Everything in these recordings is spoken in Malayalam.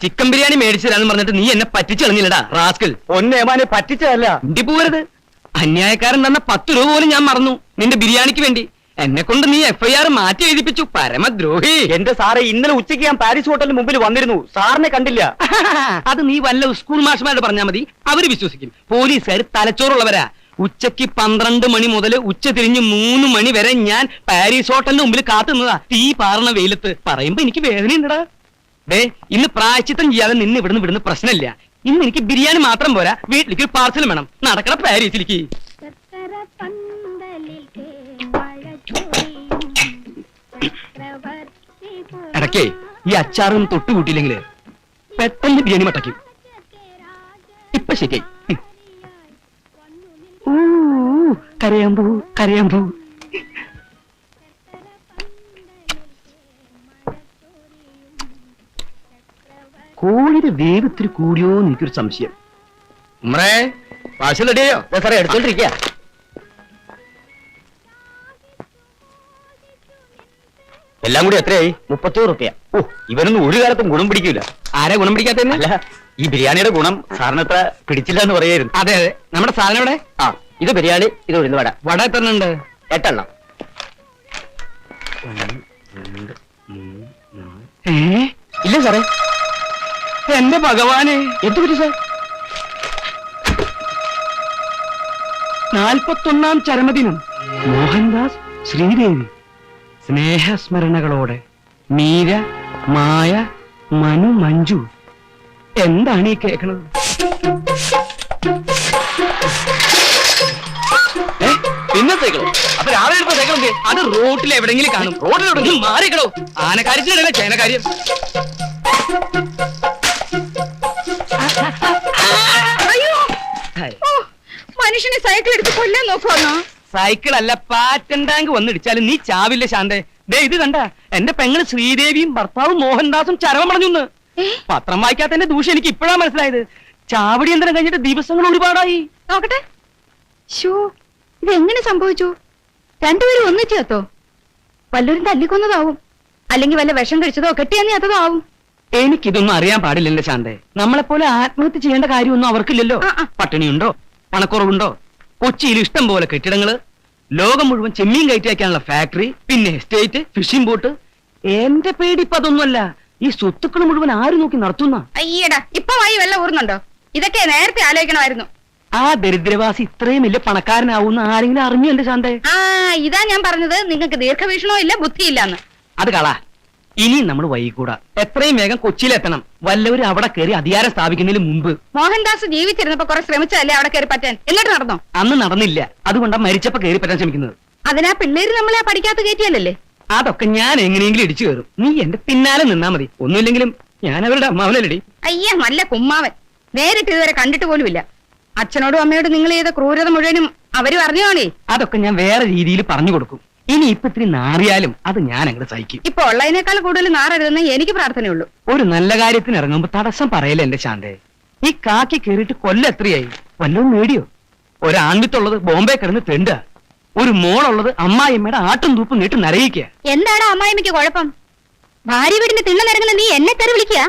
ചിക്കൻ ബിരിയാണി മേടിച്ചതാണെന്ന് പറഞ്ഞിട്ട് നീ എന്നെ പറ്റിച്ചു കളഞ്ഞില്ലടാ റാസ്കൽ. ഒന്നേമാനെ പറ്റിച്ചതല്ല. ഇന്ത്യ പോകരുത്. അന്യായക്കാരൻ തന്ന 10 രൂപ പോലും ഞാൻ മറന്നു നിന്റെ ബിരിയാണിക്ക് വേണ്ടി. എന്നെ കൊണ്ട് നീ FIR മാറ്റി എഴുതിപ്പിച്ചു, പരമദ്രോഹി. എന്റെ സാറേ, ഇന്നലെ ഉച്ചയ്ക്ക് ഞാൻ പാരീസ് ഹോട്ടലിന് മുമ്പിൽ വന്നിരുന്നു, സാറിനെ കണ്ടില്ല. അത് നീ വല്ല സ്കൂൾ മാഷ്മാരോട് പറഞ്ഞാൽ മതി, അവര് വിശ്വസിക്കും. പോലീസുകാർ തലച്ചോറുള്ളവരാ. ഉച്ചയ്ക്ക് 12 മണി മുതൽ ഉച്ച തിരിഞ്ഞ് 3 മണി വരെ ഞാൻ പാരീസ് ഹോട്ടലിന് മുമ്പിൽ കാത്തുന്നതാ, തീ പാറണ വെയിലത്ത്. പറയുമ്പോ എനിക്ക് വേദനയുണ്ടടാ. ദേ, ഇന്ന് പ്രായച്ചിത്തം ചെയ്യാതെ നിന്ന് ഇവിടുന്ന് പ്രശ്നമില്ല. ഇന്ന് എനിക്ക് ബിരിയാണി മാത്രം പോരാ, വീട്ടിലേക്ക് ഒരു പാർസൽ വേണം. നടക്കണ പാരീസിലേക്ക്. ഇടയ്ക്കേ ഈ അച്ചാറും തൊട്ടുകൂട്ടിയില്ലെങ്കില് പെട്ടെന്ന് ബിരിയാണി മട്ടയ്ക്കും. ഇപ്പൊ ശരിയായി. കരയാമ്പൂ കരയാമ്പൂ. കോഴിയുടെ വേഗത്തിൽ കൂടിയോ എനിക്കൊരു സംശയം. ഉമ്മറേ, പാഴ്സൽ റെഡിയോ? സാറേ, എടുത്തോണ്ടിരിക്കുക. എല്ലാം കൂടി എത്രയായി? 31 റുപ്യ. ഓ, ഇവനൊന്നും ഒരു കാലത്തും ഗുണം പിടിക്കൂല. ആരെ ഗുണം പിടിക്കാത്തന്നെ? അല്ല, ഈ ബിരിയാണിയുടെ ഗുണം സാറിനത്ര പിടിച്ചില്ല എന്ന് പറയായിരുന്നു. അതെ അതെ. നമ്മുടെ സാധനം എവിടെ? ആ, ഇത് ബിരിയാണി, ഇത് ഉഴുന്ന് വട. വട എത്ര ഉണ്ട്? 8 എണ്ണം. ഇല്ല സാറേ. എന്റെ ഭഗവാനെ, എന്ത് പറ്റി സാർ? 41ാം ചരമദിനം. മോഹൻദാസ്, ശ്രീദേവി. സ്നേഹസ്മരണകളോടെ മീര, മായ, മനു, മഞ്ജു. എന്താണ് ഈ കേൾക്കണത്? പിന്നെ സൈക്കിളോ? അപ്പൊ രാവിലെ എടുത്ത സൈക്കിൾ അത് റോട്ടിൽ എവിടെങ്കിലും കാണും. റോഡിലെവിടെങ്കിലും മാറിക്കടോ. ആനക്കാര്യത്തിനല്ല ചേനക്കാര്യം. മനുഷ്യനെ സൈക്കിൾ എടുത്ത് കൊല്ലാൻ നോക്കുവാന്നോ? സൈക്കിൾ അല്ല, പാറ്റൻ ടാങ്ക് വന്നിടിച്ചാലും നീ ചാവില്ല ശാന്തേ. ദേ ഇത് കണ്ട, എന്റെ പെങ്ങള് ശ്രീദേവിയും ഭർത്താവും മോഹൻദാസും ചരമം പറഞ്ഞുന്ന്. പത്രം വായിക്കാത്തതിന്റെ ദൂഷ്യം എനിക്ക് ഇപ്പോഴാ മനസ്സിലായത്. ചാവടി യന്ത്രം കഴിഞ്ഞിട്ട് ദിവസങ്ങൾ ഒരുപാടായി. നോക്കട്ടെ. ഇതെങ്ങനെ സംഭവിച്ചു? രണ്ടുപേരും ഒന്നിച്ചു ചത്തോ? വല്ലവരും തല്ലിക്കൊന്നതാവും, അല്ലെങ്കിൽ വല്ല വിഷം കഴിച്ചതോ കെട്ടിയാന്നീ അതോ ആവും. എനിക്കിതൊന്നും അറിയാൻ പാടില്ലല്ലോ ശാന്തേ. നമ്മളെപ്പോലെ ആത്മഹത്യ ചെയ്യേണ്ട കാര്യമൊന്നും അവർക്കില്ലല്ലോ. പട്ടിണിയുണ്ടോ, പണക്കുറവുണ്ടോ? കൊച്ചിയിൽ ഇഷ്ടം പോലെ കെട്ടിടങ്ങള്, ലോകം മുഴുവൻ ചെമ്മീൻ കയറ്റി വയ്ക്കാനുള്ള ഫാക്ടറി, പിന്നെ എസ്റ്റേറ്റ്, ഫിഷിംഗ് ബോട്ട്. എന്റെ പേടി ഇപ്പൊ അതൊന്നുമല്ല, ഈ സ്വത്തുക്കൾ മുഴുവൻ ആര് നോക്കി നടത്തുന്ന? അയ്യടാ, ഇപ്പൊ വഴി വെള്ളം ഊർന്നുണ്ടോ? ഇതൊക്കെ നേരത്തെ ആലോചിക്കണമായിരുന്നു. ആ ദരിദ്രവാസി ഇത്രയും വലിയ പണക്കാരനാവുന്ന ആരെങ്കിലും അറിഞ്ഞു എന്റെ ശാന്തേ? ഇതാ ഞാൻ പറഞ്ഞത്, നിങ്ങൾക്ക് ദീർഘവീക്ഷണവും ഇല്ല, ബുദ്ധിയില്ലാന്ന്. അത് കളാ. ഇനി നമ്മൾ വൈകൂടാ. എത്രയും വേഗം കൊച്ചിയിലെത്തണം. വല്ലവരും അവിടെ കയറി അധികാരം സ്ഥാപിക്കുന്നതിന് മുമ്പ്. മോഹൻദാസ് ജീവിച്ചിരുന്നപ്പോ കുറെ ശ്രമിച്ചതല്ലേ അവിടെ കയറി പറ്റാൻ? എന്നിട്ട് നടന്നോ? അന്ന് നടന്നില്ല. അതുകൊണ്ടാ മരിച്ചപ്പോ കയറി പറ്റാൻ ശ്രമിക്കുന്നത്. അതിനാ പിള്ളേര് നമ്മളെ പഠിക്കാത്ത കയറ്റിയല്ലേ? അതൊക്കെ ഞാൻ എങ്ങനെയെങ്കിലും ഇടിച്ചു കയറും. നീ എന്റെ പിന്നാലെ നിന്നാ മതി. ഒന്നുമില്ലെങ്കിലും ഞാൻ അവരുടെ അമ്മാവനല്ലടി. അയ്യ, നല്ല കുമ്മാവൻ. നേരിട്ട് ഇതുവരെ കണ്ടിട്ട് പോലുമില്ല. അച്ഛനോടും അമ്മയോടും നിങ്ങൾ ചെയ്ത ക്രൂരത മുഴുവനും അവര് അറിഞ്ഞുവാണേ. അതൊക്കെ ഞാൻ വേറെ രീതിയിൽ പറഞ്ഞു കൊടുക്കും. ഇനി ഇപ്പൊ ഇത്തിരി നാറിയാലും അത് ഞാൻ അങ്ങോട്ട് സഹിക്കും. ഇപ്പൊ ഉള്ളതിനേക്കാൾ കൂടുതൽ നാറരുതെന്ന് എനിക്ക് പ്രാർത്ഥനയുള്ളൂ. ഒരു നല്ല കാര്യത്തിന് ഇറങ്ങുമ്പോ തടസ്സം പറയല്ലേ എന്റെ ശാന്തേ. ഈ കാക്കി കയറിയിട്ട് കൊല്ലം എത്രയായി? വല്ലതും നേടിയോ? ഒരാൺവിത്തുള്ളത് ബോംബെ കിടന്ന് തെണ്ട, ഒരു മോളുള്ളത് അമ്മായിയമ്മയുടെ ആട്ടും തൂപ്പും നീട്ട് നരയിക്കുക. എന്താണ് അമ്മായിമ്മയ്ക്ക് കുഴപ്പം? ഭാര്യ വീടിന്റെ തിണ്ണ നിരങ്ങുന്ന നീ എന്നെ തെറി വിളിക്കുക?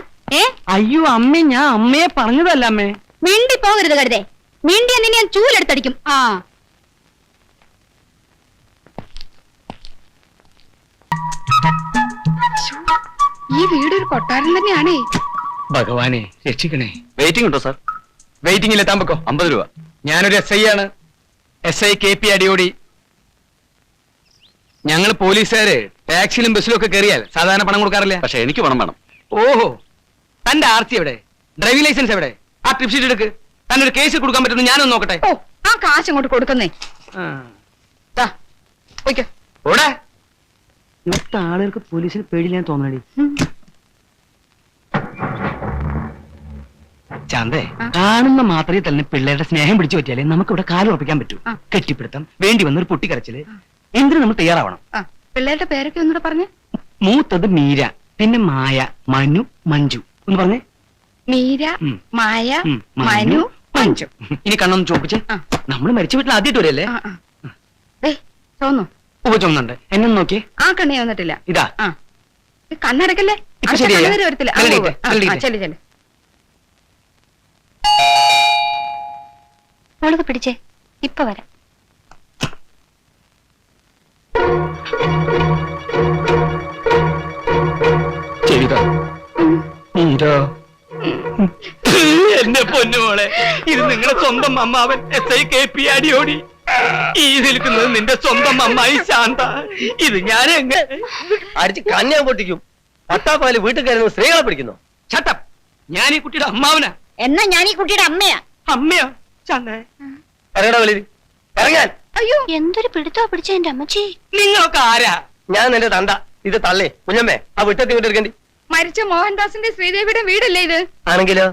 അയ്യോ അമ്മേ, ഞാൻ അമ്മയെ പറഞ്ഞതല്ല അമ്മേ. മിണ്ടി പോകരുത് കരുതേ. മിണ്ടി എന്നെ ഞാൻ ചൂലെടുത്തടിക്കും. ഈ വീടൊരു കൊട്ടാരം തന്നെയാണേ. ഭഗവാനെ രക്ഷിക്കണേ. വെയിറ്റിംഗ് ഉണ്ടോ സാർ? വെയിറ്റിംഗിൽ എത്താൻ പൊക്കോ. 50 രൂപ. ഞാനൊരു SI ആണ്. SI KP Adiyodi. ഞങ്ങൾ പോലീസുകാര് ടാക്സിയിലും ബസ്സിലും ഒക്കെ കയറിയാൽ സാധാരണ പണം കൊടുക്കാറില്ല. പക്ഷെ എനിക്ക് പണം വേണം. ഓഹോ, തന്റെ RC എവിടെ? ഡ്രൈവിംഗ് ലൈസൻസ് എവിടെ? ആ ട്രിപ്പ് ഷീറ്റ് എടുക്ക്. തന്നെ ഒരു കേസ് കൊടുക്കാൻ പറ്റുന്നു ഞാനൊന്ന് നോക്കട്ടെ. ഓ, ആ കാശ് അങ്ങോട്ട് കൊടുക്കുന്നേ. ഓടെ ഇവിടുത്തെ ആളുകൾക്ക് പോലീസിന് പേടിയില്ലാന്ന് തോന്നണടി. ചാന്തേ, കാണുന്ന മാത്രമേ തന്നെ പിള്ളേരുടെ സ്നേഹം പിടിച്ചു പറ്റിയാലേ നമുക്ക് ഇവിടെ കാലം ഉറപ്പിക്കാൻ പറ്റൂ. കെട്ടിപ്പിടുത്തം, വേണ്ടി വന്നൊരു പൊട്ടിക്കരച്ചില്, എന്തിനു നമ്മൾ തയ്യാറാവണം. പിള്ളേരുടെ പേരൊക്കെ ഒന്നുകൂടെ പറഞ്ഞേ. മൂത്തത് മീര, പിന്നെ മായ, മനു, മഞ്ജു. ഒന്ന് പറഞ്ഞേ. മീര, മായ, മനു, മഞ്ജു. ഇനി കണ്ണൊന്ന് ചോപ്പിച്ച്. നമ്മൾ മരിച്ച വീട്ടിൽ ആദ്യമായിട്ട് വരല്ലേ? തോന്നു ചുമന്നുണ്ട്. എന്നെ നോക്കിയേ. ആ കണ്ണി വന്നിട്ടില്ല. ഇതാ കണ്ണടക്കല്ലേ? ഇപ്പൊ അടുത്ത ശരിയായോ? കണ്ണുനീര് വരത്തില്ല. ആ, ചെല്ലി ഉവ്വ്. ആ, ചെല്ലി. ചെല്ലു ചെല്ലു. മോളത് പിടിച്ചേ, ഇപ്പൊ വരാം. ചെയ്തോ എന്റെ പൊന്നുമോളെ, ഇത് നിങ്ങളുടെ സ്വന്തം അമ്മാവൻ SI KP അടിയോടി. ഈ നിൽക്കുന്നത് നിന്റെ സ്വന്തം അമ്മായി ശാന്ത. ഇത് ഞാൻ അടിച്ച് കന്യാൻ പൊട്ടിക്കും. പട്ടാപ്പാല് വീട്ടിൽ കയറുന്ന സ്ത്രീകളെ പിടിക്കുന്നു. ചട്ടം. ഞാൻ ഈ കുട്ടിയുടെ അമ്മാവനാ. എന്നാ ഞാൻ ഈ കുട്ടിയുടെ അമ്മയാ. അമ്മയോ ചാന്തേ? ഇറങ്ങടാ വെളിയിൽ, ഇറങ്ങാൻ. അയ്യോ, എന്തൊരു പിടുത്തോ പിടിച്ച എന്റെ അമ്മച്ചി. നിങ്ങളൊക്കെ ആരാ? ഞാൻ നിന്റെ തണ്ട. ഇത് തള്ളേ കുഞ്ഞമ്മേ, ആ വിട്ടത്തി വിട്ടെടുക്കണ്ടി. മരിച്ച മോഹൻദാസിന്റെ ശ്രീദേവിയുടെ വീടല്ലേ ഇത്? ആണെങ്കിലോ?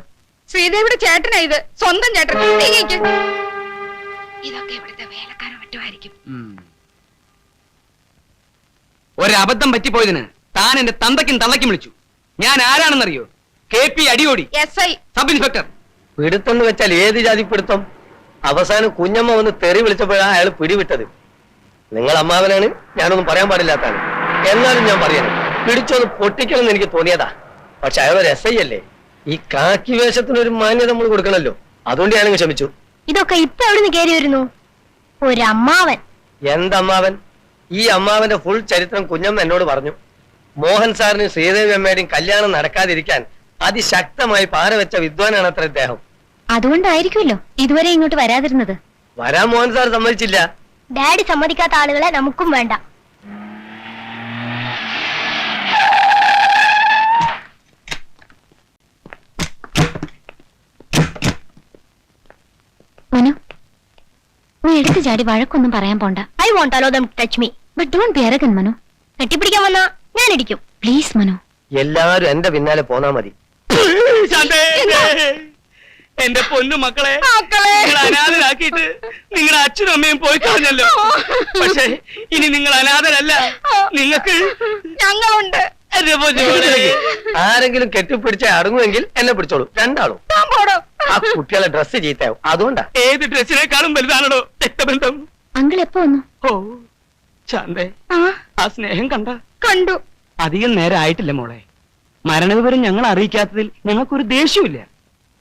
ശ്രീദേവിയുടെ ചേട്ടനാ ഇത്, സ്വന്തം ചേട്ടൻ. നീങ്ങിക്ക്. ഇതൊക്കെ ഇവിടുത്തെ വേലക്കാരോ മറ്റോ ആയിരിക്കും. ഒരബദ്ധം പറ്റിപ്പോയതിന് താൻ എന്റെ തന്തയ്ക്കും തള്ളയ്ക്കും വിളിച്ചു. ഞാൻ ആരാണെന്നറിയോ? KP അടിയോടി, SI. Sub inspector. പിടുത്തെന്ന് വെച്ചാൽ ഏത് ജാതി പിടുത്തം? അവസാനം കുഞ്ഞമ്മ വന്ന് തെറി വിളിച്ചപ്പോഴാണ് അയാൾ പിടിവിട്ടത്. നിങ്ങൾ അമ്മാവനാണ്, ഞാനൊന്നും പറയാൻ പാടില്ലാത്താണ്. എന്നാലും ഞാൻ പറയണം, പിടിച്ചൊന്ന് പൊട്ടിക്കണമെന്ന് എനിക്ക് തോന്നിയതാ. പക്ഷെ അയാളൊരു SI അല്ലേ, ഈ കാക്കി വേഷത്തിനൊരു മാന്യത നമ്മൾ കൊടുക്കണല്ലോ. അതുകൊണ്ട് ഞാനങ്ങ് ക്ഷമിച്ചു. ഇതൊക്കെ ഇപ്പൊ എവിടെ നിന്ന് കയറി വരുന്നു? ഒരമ്മാവൻ. എന്തമ്മാവൻ? ഈ അമ്മാവന്റെ ഫുൾ ചരിത്രം കുഞ്ഞമ്മ എന്നോട് പറഞ്ഞു. മോഹൻ സാറിനും ശ്രീദേവി അമ്മയുടെയും കല്യാണം നടക്കാതിരിക്കാൻ അതിശക്തമായി പാരവെച്ച വിദ്വാനാണ് അത്ര ഇദ്ദേഹം. അതുകൊണ്ടായിരിക്കുമല്ലോ ഇതുവരെ ഇങ്ങോട്ട് വരാതിരുന്നത്. വരാൻ മോഹൻ സാർ സമ്മതിച്ചില്ല. ഡാഡി സമ്മതിക്കാത്ത ആളുകളെ നമുക്കും വേണ്ട. മനു, നീ എടുത്തു ചാടി വഴക്കൊന്നും പറയാൻ പോണ്ട. I won't allow them touch me but don't be arrogant. Manu, കെട്ടിപ്പിടിക്കാൻ വന്നാ ഞാൻ ഇടിക്കും. പ്ലീസ് മനു. എല്ലാരും എന്റെ പിന്നാലെ പോന്നാ മതി. ശാന്തേ, എന്റെ പൊന്നു മക്കളെ നിങ്ങൾ അനാഥരാക്കിയിട്ട് നിങ്ങളുടെ അച്ഛനും അമ്മയും പോയി കളഞ്ഞല്ലോ. പക്ഷേ ഇനി നിങ്ങൾ അനാഥരല്ല, നിങ്ങൾക്ക് ഞങ്ങളുണ്ട്. എന്റെ പൊന്നുമോളെ. ആരെങ്കിലും കെട്ടിപ്പിടിച്ച അടങ്ങുമെങ്കിൽ എന്നെ പിടിച്ചോളൂ, രണ്ടാളും. ആ കുട്ടികളെ ഡ്രസ്സ് ചീത്തയാവും, അതുകൊണ്ടാ. ഏത് ഡ്രസ്സിനേക്കാളും വലുതാണോ രക്തബന്ധം? അങ്കിൾ എപ്പോ വന്നു? ഓ ശാന്തേ, ആ സ്നേഹം കണ്ടു. അധികം നേരം ആയിട്ടില്ല മോളെ. മരണവിവരം ഞങ്ങൾ അറിയിക്കാത്തതിൽ ഞങ്ങൾക്കൊരു ദേഷ്യമില്ല.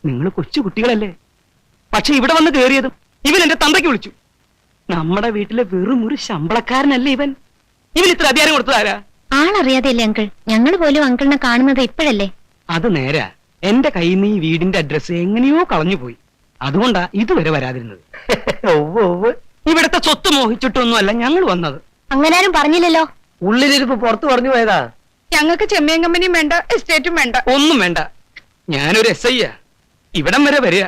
നിങ്ങൾ കൊച്ചു കുട്ടികളല്ലേ. പക്ഷെ ഇവിടെ വന്ന് കയറിയതും ഇവൻ എന്റെ തന്തയ്ക്ക് വിളിച്ചു. നമ്മുടെ വീട്ടിലെ വെറും ഒരു ശമ്പളക്കാരനല്ലേ ഇവൻ. ഇവൻ ഇത്ര അധികാരം കൊടുത്തതാരാ? ആളറിയാതെയല്ലേ അങ്കിൾ, ഞങ്ങൾ പോലും അങ്കിളിനെ കാണുന്നത് ഇപ്പോഴല്ലേ. അത് നേരാ. എന്റെ കയ്യിൽ നിന്ന് ഈ വീടിന്റെ അഡ്രസ് എങ്ങനെയോ കളഞ്ഞുപോയി. അതുകൊണ്ടാ ഇതുവരെ വരാതിരുന്നത്. ഇവിടുത്തെ സ്വത്ത് മോഹിച്ചിട്ടൊന്നുമല്ല ഞങ്ങൾ വന്നത്. അങ്ങനാരും പറഞ്ഞില്ലല്ലോ. ഉള്ളിലിരിപ്പ് പുറത്തു പറഞ്ഞു പോയതാ. ഞങ്ങൾക്ക് ചെമ്മീൻ കമ്പനിയും വേണ്ട, എസ്റ്റേറ്റും വേണ്ട. ഒന്നും വേണ്ട. ഞാനൊരു SI യാ. ഇവിടം വരെ വരിക,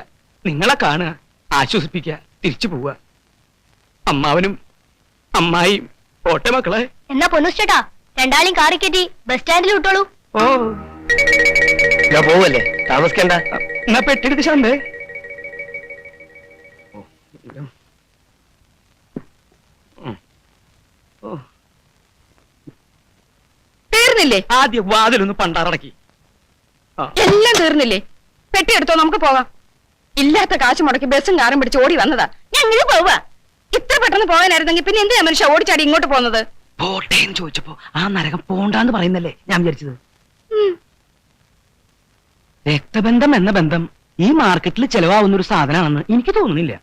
നിങ്ങളെ കാണുക, ആശ്വസിപ്പിക്കുക, തിരിച്ചു പോവുക. അമ്മാവനും അമ്മായിയും ഓട്ടെ മക്കളെ. എന്നാ പൊന്നുസ്റ്റേട്ടാ, രണ്ടാളെയും കാറി കയറ്റി ബസ് സ്റ്റാൻഡിൽ വിട്ടോളൂ. ഓ ഞാൻ പോവല്ലേ, താമസിക്കണ്ട. എന്നാ പെട്ടെടുത്ത് ശാന്തേ. തീർന്നില്ലേ? ആദ്യം വാതിലൊന്ന് പണ്ടാറടക്കി. എല്ലാം തീർന്നില്ലേ? പെട്ടി എടുത്തോ, നമുക്ക് പോവാം. ഇല്ലാത്ത കാശ് മുടക്കി ബസ്സും കാറും പിടിച്ച് ഓടി വന്നതാ. ഞങ്ങൾ പോവാ. ഇത്ര പെട്ടെന്ന് പോകാനായിരുന്നെങ്കിൽ പിന്നെ എന്തിനാ മനുഷ്യ ഓടിച്ചാടി ഇങ്ങോട്ട് പോകുന്നത്? പോട്ടേന്ന് ചോദിച്ചപ്പോ ആ നരകം പോണ്ടാന്ന് പറയുന്നല്ലേ ഞാൻ വിചാരിച്ചത്. രക്തബന്ധം എന്ന ബന്ധം ഈ മാർക്കറ്റിൽ ചെലവാകുന്ന ഒരു സാധനമാണെന്ന് എനിക്ക് തോന്നുന്നില്ല.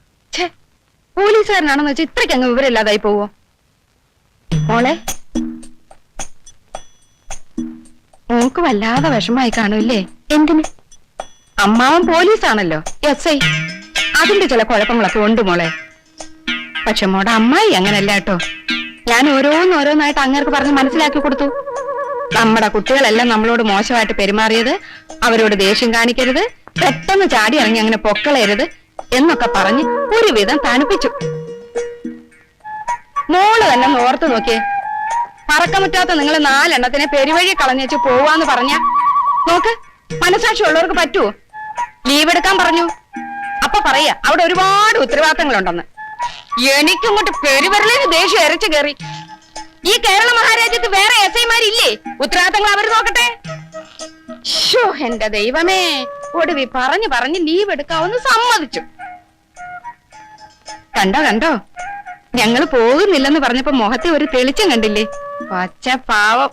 പോലീസുകാരനാണെന്ന് വെച്ചാൽ ഇത്രയ്ക്ക് അങ്ങ് വിവരമില്ലാതായി പോവോ? മോളെ, മോക്ക് വല്ലാതെ വിഷമായി കാണൂല്ലേ? എന്തിന്? അമ്മാവൻ പോലീസാണല്ലോ, SI. അതിന്റെ ചില കുഴപ്പങ്ങളൊക്കെ ഉണ്ട് മോളെ. പക്ഷെ മോടെ അമ്മായി അങ്ങനല്ല കേട്ടോ. ഞാൻ ഓരോന്നോരോന്നായിട്ട് അങ്ങേർക്ക് പറഞ്ഞ് മനസ്സിലാക്കി കൊടുത്തു. നമ്മുടെ കുട്ടികളെല്ലാം നമ്മളോട് മോശമായിട്ട് പെരുമാറിയത്, അവരോട് ദേഷ്യം കാണിക്കരുത്, പെട്ടെന്ന് ചാടി ഇറങ്ങി അങ്ങനെ പൊക്കളയരുത് എന്നൊക്കെ പറഞ്ഞ് ഒരുവിധം തണുപ്പിച്ചു. മോള് തന്നെ ഒന്ന് ഓർത്ത് നോക്കിയേ. പറക്കമുറ്റാത്ത നിങ്ങൾ 4 എണ്ണത്തിനെ പെരുവഴി കളഞ്ഞേച്ച് പോവാന്ന് പറഞ്ഞ നോക്ക്, മനസാക്ഷി ഉള്ളവർക്ക് പറ്റുവോ? ലീവ് എടുക്കാൻ പറഞ്ഞു. അപ്പൊ പറയാ അവിടെ ഒരുപാട് ഉത്തരവാദിത്തങ്ങളുണ്ടെന്ന്. എനിക്കിങ്ങോട്ട് പെരുവരലിന് ദേഷ്യം ഇരച്ചു കയറി. ഈ കേരള മഹാരാജ്യത്ത് വേറെ SI മാരില്ലേ? ഉത്തരവാദിത്തങ്ങൾ അവര് നോക്കട്ടെ. എന്റെ ദൈവമേ, ഒടുവി പറഞ്ഞ് ലീവ് എടുക്കാവെന്ന് സമ്മതിച്ചു. കണ്ടോ ഞങ്ങൾ പോകുന്നില്ലെന്ന് പറഞ്ഞപ്പോ മുഖത്തെ ഒരു തെളിച്ചം കണ്ടില്ലേ? പച്ച പാവം.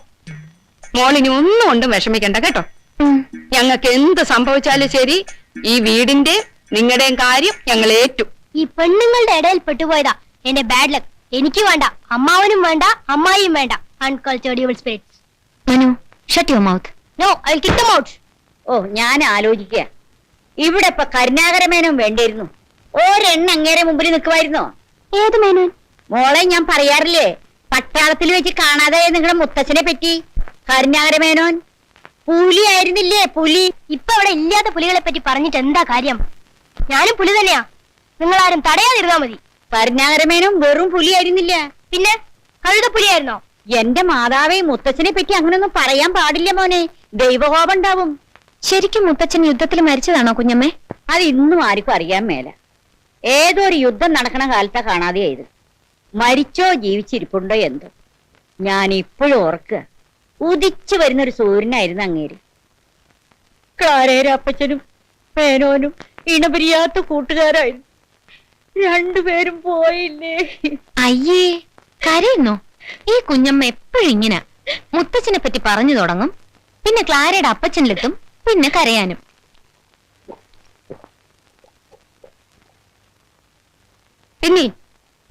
മോളിനി ഒന്നും കൊണ്ടും വിഷമിക്കണ്ട കേട്ടോ. ഞങ്ങൾക്ക് എന്ത് സംഭവിച്ചാലും ശരി, ഈ വീടിന്റെ നിങ്ങളുടെയും കാര്യം ഞങ്ങൾ ഏറ്റു. ഈ പെണ്ണുങ്ങളുടെ ഇടയിൽ പെട്ടുപോയതാ എന്റെ ബാഡ് ലക്ക്. എനിക്ക് വേണ്ട, അമ്മാവനും വേണ്ട, അമ്മായിയും വേണ്ട. Uncultured your spirits. Manu, shut your mouth. No, I will kick them out. ഓ, ഞാൻ ആലോചിക്കുക, ഇവിടെ ഇപ്പൊ കരുണാകരമേനോൻ വേണ്ടിയിരുന്നു. ഒരെണ്ണ അങ്ങേരെ മുമ്പിൽ നിൽക്കുമായിരുന്നോ? ഏത് മേനോൻ? മോളെ ഞാൻ പറയാറില്ലേ, പട്ടാളത്തിൽ വെച്ച് കാണാതെ നിങ്ങളുടെ മുത്തച്ഛനെ പറ്റി. കരുണാകരമേനോൻ പുലി ആയിരുന്നില്ലേ, പുലി. ഇപ്പൊ അവിടെ ഇല്ലാത്ത പുലികളെ പറ്റി പറഞ്ഞിട്ട് എന്താ കാര്യം? ഞാനും പുലി തന്നെയാ, നിങ്ങൾ ആരും തടയാതിരുന്നാ മതി. കരുണാകരമേനോൻ വെറും പുലി ആയിരുന്നില്ല. പിന്നെ കഴുത പുലിയായിരുന്നോ? എന്റെ മാതാവേ, മുത്തച്ഛനെ പറ്റി അങ്ങനൊന്നും പറയാൻ പാടില്ല മോനെ, ദൈവകോപം ഉണ്ടാവും. ശരിക്കും മുത്തച്ഛൻ യുദ്ധത്തിൽ മരിച്ചതാണോ കുഞ്ഞമ്മേ? അത് ഇന്നും ആർക്കും അറിയാൻ മേല. ഏതോ ഒരു യുദ്ധം നടക്കണ കാലത്താ കാണാതെയായത്. മരിച്ചോ ജീവിച്ചിരിപ്പുണ്ടോ എന്തോ. ഞാൻ ഇപ്പോഴും ഓർക്കുക, ഉദിച്ചു വരുന്നൊരു സൂര്യനായിരുന്നു അങ്ങേര്. ക്ലാരേരപ്പച്ചനും മേനോനും ഇണപിരിയാത്ത കൂട്ടുകാരായിരുന്നു. രണ്ടുപേരും പോയില്ലേ. അയ്യേ, കരയുന്നോ? ഈ കുഞ്ഞമ്മ എപ്പോഴും ഇങ്ങനെ മുത്തച്ഛനെ പറ്റി പറഞ്ഞു തുടങ്ങും, പിന്നെ ക്ലാരയുടെ അപ്പച്ചനിലെത്തും, പിന്നെ കരയാനും. പിന്നെ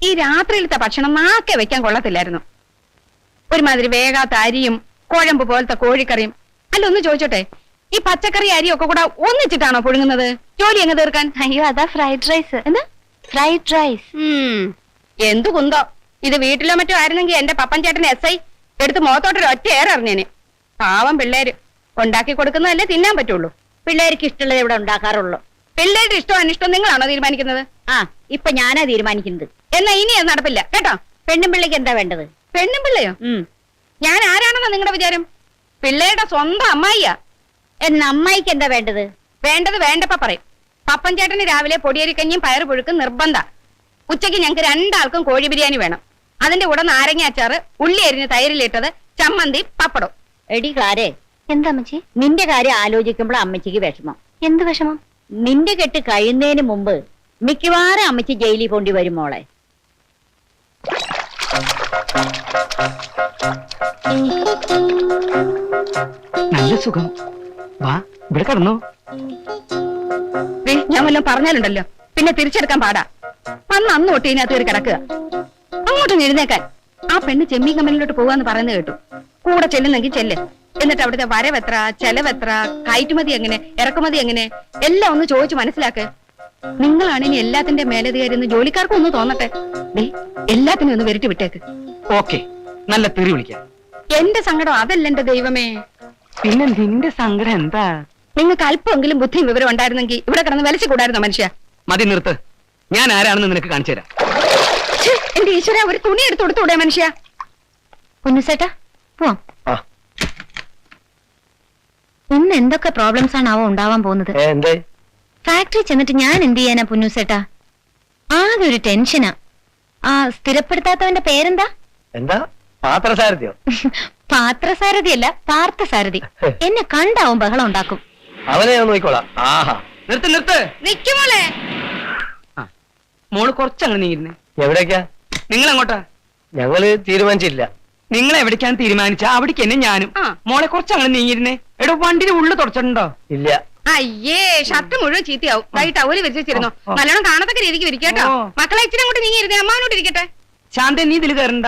ഈ രാത്രിയിലത്തെ ഭക്ഷണം നാക്കെ വെക്കാൻ കൊള്ളത്തില്ലായിരുന്നു. ഒരുമാതിരി വേഗാത്ത അരിയും കുഴമ്പ് പോലത്തെ കോഴിക്കറിയും. അല്ല, ഒന്ന് ചോദിച്ചോട്ടെ, ഈ പച്ചക്കറി അരിയും ഒക്കെ കൂടെ ഒന്നിച്ചിട്ടാണോ പുഴുങ്ങുന്നത് ജോലി എങ്ങ് തീർക്കാൻ? അയ്യോ, അതാ ഫ്രൈഡ് റൈസ്. എന്താ ഫ്രൈഡ് റൈസ്? എന്തു കുന്തോ. ഇത് വീട്ടിലോ മറ്റോ ആയിരുന്നെങ്കിൽ എന്റെ പപ്പൻ ചേട്ടൻ SI എടുത്ത് മുഖത്തോട്ടൊരു ഒറ്റ ഏററിഞ്ഞേനെ. പാവം പിള്ളേര് ഉണ്ടാക്കി കൊടുക്കുന്നതല്ലേ തിന്നാൻ പറ്റുള്ളൂ. പിള്ളേർക്ക് ഇഷ്ടമുള്ളത് ഇവിടെ ഉണ്ടാക്കാറുള്ളൂ. പിള്ളേരുടെ ഇഷ്ടം അനിഷ്ടം നിങ്ങളാണോ തീരുമാനിക്കുന്നത്? ആ, ഇപ്പൊ ഞാനാ തീരുമാനിക്കുന്നത്. എന്നാ ഇനി അത് നടപ്പില്ല കേട്ടോ. പെണ്ണും പിള്ളേക്ക് എന്താ വേണ്ടത്? പെണ്ണും പിള്ളയോ? ഞാൻ ആരാണെന്നാ നിങ്ങളുടെ വിചാരം? പിള്ളേരുടെ സ്വന്തം അമ്മായിയാ. എന്നാ അമ്മായിക്ക് എന്താ വേണ്ടത്? വേണ്ടത് വേണ്ടപ്പ പറയും. പപ്പൻ ചേട്ടന് രാവിലെ പൊടിയരിക്കഞ്ഞും പയറ് പുഴുക്കും നിർബന്ധ. ഉച്ചയ്ക്ക് ഞങ്ങൾക്ക് രണ്ടാൾക്കും കോഴി ബിരിയാണി വേണം. അതിന്റെ കൂടെ നാരങ്ങ അച്ചാറ്, ഉള്ളി അരിഞ്ഞ് തൈരിലിട്ടത്, ചമ്മന്തി, പപ്പടം. എടി ക്ലാരേ, എന്താ അമ്മച്ചി? നിന്റെ കാര്യം ആലോചിക്കുമ്പോൾ അമ്മച്ചിക്ക് വിഷമം. എന്ത് വിഷമം? നിന്റെ കെട്ട് കഴിയുന്നതിന് മുമ്പ് മിക്കവാറും അമ്മച്ചി ജയിലിൽ പോണ്ടി വരും മോളെ. നല്ല സുഖം. വാ, ഇവിടെ കിടന്നു. ഞാൻ വല്ലതും പറഞ്ഞാലുണ്ടല്ലോ പിന്നെ തിരിച്ചെടുക്കാൻ പാടാ. അന്ന് തൊട്ട് ഇതിനകത്ത് കയറി കിടക്കുക. അങ്ങോട്ടും എഴുന്നേക്കാൻ. ആ പെണ്ണ് ചെമ്മീൻ കമ്പനിയിലോട്ട് പോവാന്ന് പറയുന്നത് കേട്ടു. കൂടെ ചെല്ലുന്നെങ്കിൽ ചെല്ല്. എന്നിട്ട് അവിടുത്തെ വരവെത്ര, ചെലവെത്ര, കയറ്റുമതി എങ്ങനെ, ഇറക്കുമതി എങ്ങനെ, എല്ലാം ഒന്ന് ചോദിച്ചു മനസ്സിലാക്ക്. നിങ്ങളാണ് ഇനി എല്ലാത്തിന്റെ മേലധികാരി എന്ന് ജോലിക്കാർക്കും ഒന്ന് തോന്നട്ടെ. എല്ലാത്തിനും ഒന്ന് വരട്ടി വിട്ടേക്ക്. ഓക്കെ, നല്ല തെറി വിളിക്കാം. എന്റെ സങ്കടം അതല്ല എന്റെ ദൈവമേ. പിന്നെ നിന്റെ സങ്കടം എന്താ? നിങ്ങൾക്ക് അല്പമെങ്കിലും ബുദ്ധിയും വിവരം ഉണ്ടായിരുന്നെങ്കിൽ ഇവിടെ കിടന്ന് വലിച്ചു കൂടായിരുന്നോ മനുഷ്യ? മതി, നിർത്ത്. ഞാൻ ആരാണെന്ന് നിനക്ക് കാണിച്ചു തരാം. എന്റെ ഈശ്വര, ഒരു തുണി എടുത്തു കൊടുത്തൂടെ മനുഷ്യ? കുഞ്ഞുസേട്ടാ, പോവാം. ഇന്ന് എന്തൊക്കെ പ്രോബ്ലംസ് ആണ് അവ ഉണ്ടാവാൻ പോകുന്നത്. എന്തേ? ഫാക്ടറി ചെന്നിട്ട് ഞാൻ എന്ത് ചെയ്യാനാ പുന്നൂസേട്ടാ? ആകെ ഒരു ടെൻഷനാ. ആ സ്ഥിരപ്പെടുത്താത്തവന്റെ പേരെന്താ? എന്താ? പാത്രസാരഥിയോ? പാത്രസാരഥിയല്ല, പാർത്ഥസാരഥി. എന്നെ കണ്ടാവും ബഹളം ഉണ്ടാക്കും. അവനെ ഞാൻ നോക്കിക്കോളാം. ആഹാ, നിർത്ത് നിർത്ത്. നിക്കുമോളെ. മോള് കുറച്ചങ്ങനെ നീങ്ങുന്നേ. എവിടേക്കാ? നിങ്ങൾ എങ്ങോട്ടാ? ഞങ്ങള് തീരുമാനിച്ചില്ല. നിങ്ങൾ എവിടേക്കാണ് തീരുമാനിച്ച അവിടേക്ക് എന്നെ ഞാനും. മോളെ കുറച്ചങ്ങനെ നീങ്ങിയിരുന്നേ. എടോ, വണ്ടിയുടെ ഉള്ളു തുടച്ചിട്ടുണ്ടോ? ഇല്ല. അയ്യേ, ഷർട്ട് മുഴുവൻ ചീത്തയാവും. വൈകിട്ട് അവല് വിരിച്ചിരുന്നു. നല്ലോണം കാണത്തക്ക രീതിക്ക് വിരിക്കട്ടോ. മക്കളെ ഇച്ചിരി അങ്ങോട്ട് നീങ്ങിയിരുന്നേ, അമ്മാവനോട്ട് ഇരിക്കട്ടെ. ശാന്ത, നീ ഇതിൽ കയറണ്ട.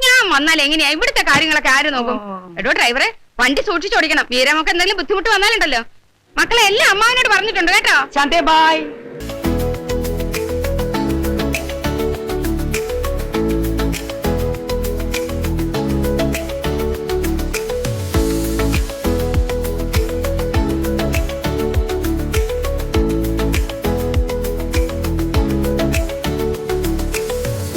ഞാൻ വന്നാൽ എങ്ങനെയാ ഇവിടുത്തെ കാര്യങ്ങളൊക്കെ ആര് നോക്കും? എടോ ഡ്രൈവറെ, വണ്ടി സൂക്ഷിച്ചോടിക്കണം. വീരമൊക്കെ എന്തെങ്കിലും ബുദ്ധിമുട്ട് വന്നാലുണ്ടല്ലോ. മക്കളെ എല്ലാം അമ്മാവനോട് പറഞ്ഞിട്ടുണ്ട് കേട്ടോ. ശാന്തേ, ബൈ.